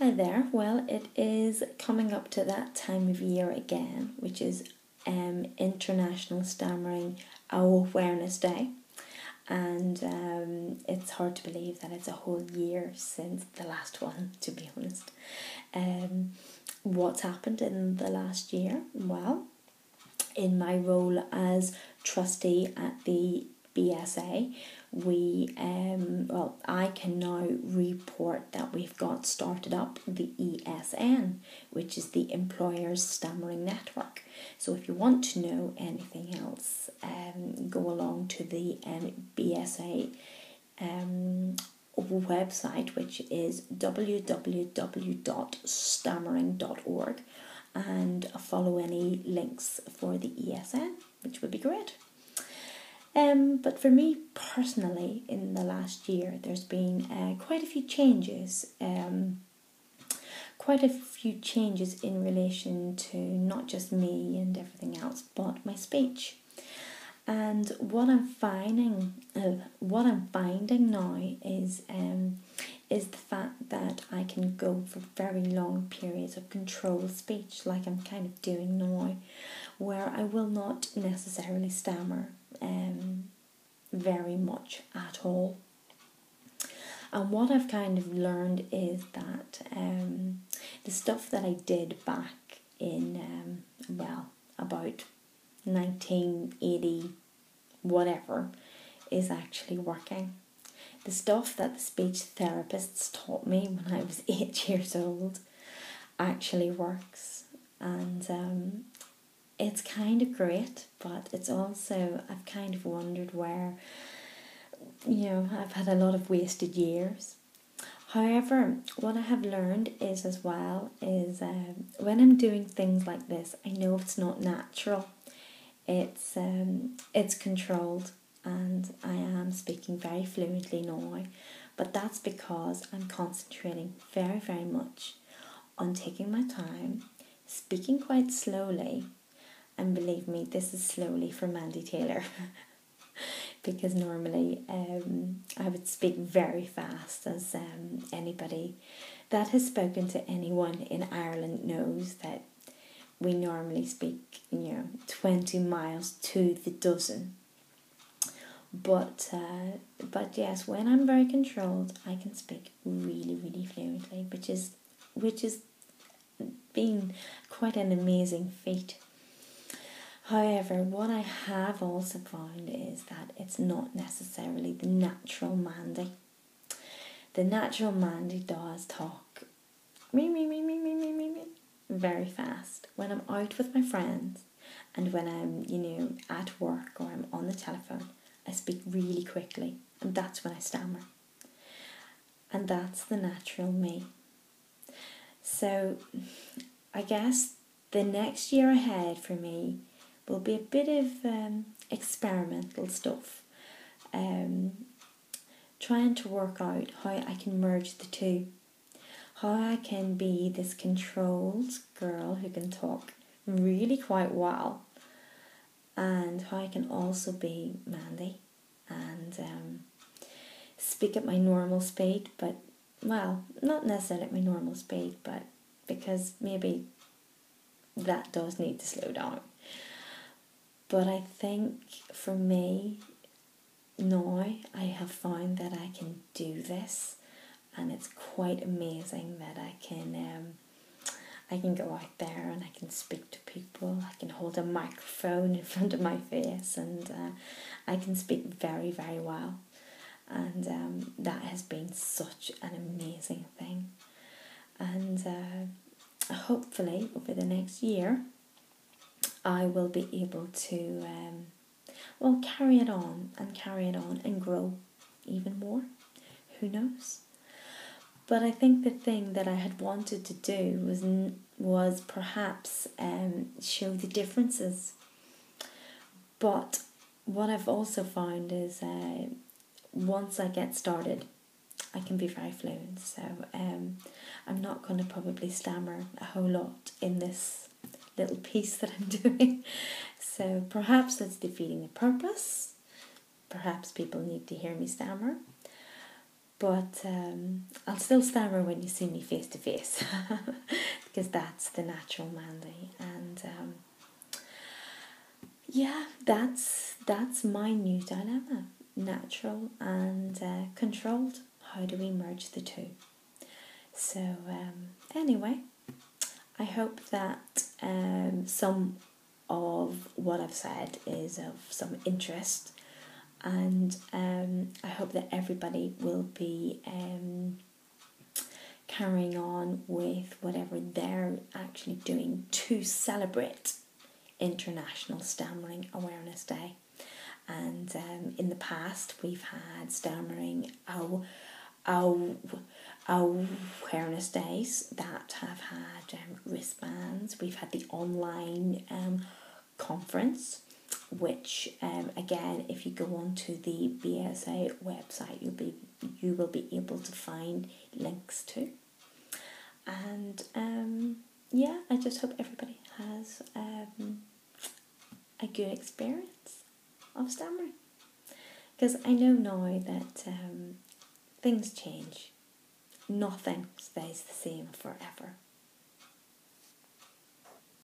Hi there. Well, it is coming up to that time of year again, which is International Stammering Awareness Day. And it's hard to believe that it's a whole year since the last one, to be honest. What's happened in the last year? Well, in my role as trustee at the BSA, I can now report that we've got started up the ESN, which is the Employers Stammering Network. So if you want to know anything else, go along to the BSA website, which is www.stammering.org, and follow any links for the ESN, which would be great. But for me personally, in the last year, there's been quite a few changes. Quite a few changes in relation to not just me and everything else, but my speech. And what I'm finding now is the fact that I can go for very long periods of controlled speech, like I'm kind of doing now, where I will not necessarily stammer very much at all. And what I've kind of learned is that the stuff that I did back in about 1980 whatever is actually working. The stuff that the speech therapists taught me when I was 8 years old actually works, and it's kind of great, but it's also, I've kind of wondered where, I've had a lot of wasted years. However, what I have learned is when I'm doing things like this, I know it's not natural. It's controlled, and I am speaking very fluently now, but that's because I'm concentrating very, very much on taking my time, speaking quite slowly, and believe me, this is slowly for Mandy Taylor. Because normally I would speak very fast, as anybody that has spoken to anyone in Ireland knows that we normally speak 20 miles to the dozen. But yes, when I'm very controlled, I can speak really, really fluently, which is been quite an amazing feat. However, what I have also found is that it's not necessarily the natural Mandy. The natural Mandy does talk me very fast when I'm out with my friends, and when I'm at work or I'm on the telephone. I speak really quickly, and that's when I stammer. And that's the natural me. So I guess the next year ahead for me will be a bit of experimental stuff. Trying to work out how I can merge the two. How I can be this controlled girl who can talk really quite well, and how I can also be Mandy and speak at my normal speed, but not necessarily at my normal speed, but because maybe that does need to slow down. But I think for me now, I have found that I can do this, and it's quite amazing that I can go out there and I can speak to people. I can hold a microphone in front of my face, and I can speak very, very well. And that has been such an amazing thing. And hopefully over the next year, I will be able to carry it on and grow even more. Who knows? But I think the thing that I had wanted to do was perhaps show the differences. But what I've also found is once I get started, I can be very fluent. So I'm not going to probably stammer a whole lot in this little piece that I'm doing. So perhaps that's defeating the purpose. Perhaps people need to hear me stammer. But I'll still stammer when you see me face to face, because that's the natural Mandy. And yeah, that's my new dilemma: natural and controlled. How do we merge the two? So anyway, I hope that some of what I've said is of some interest, and I hope that everybody will be carrying on with whatever they're actually doing to celebrate International Stammering Awareness Day. And in the past, we've had stammering awareness days that have had wristbands. We've had the online conference, which again, if you go onto the BSA website, you will be able to find links to. And yeah, I just hope everybody has a good experience of stammering, because I know now that things change. Nothing stays the same forever.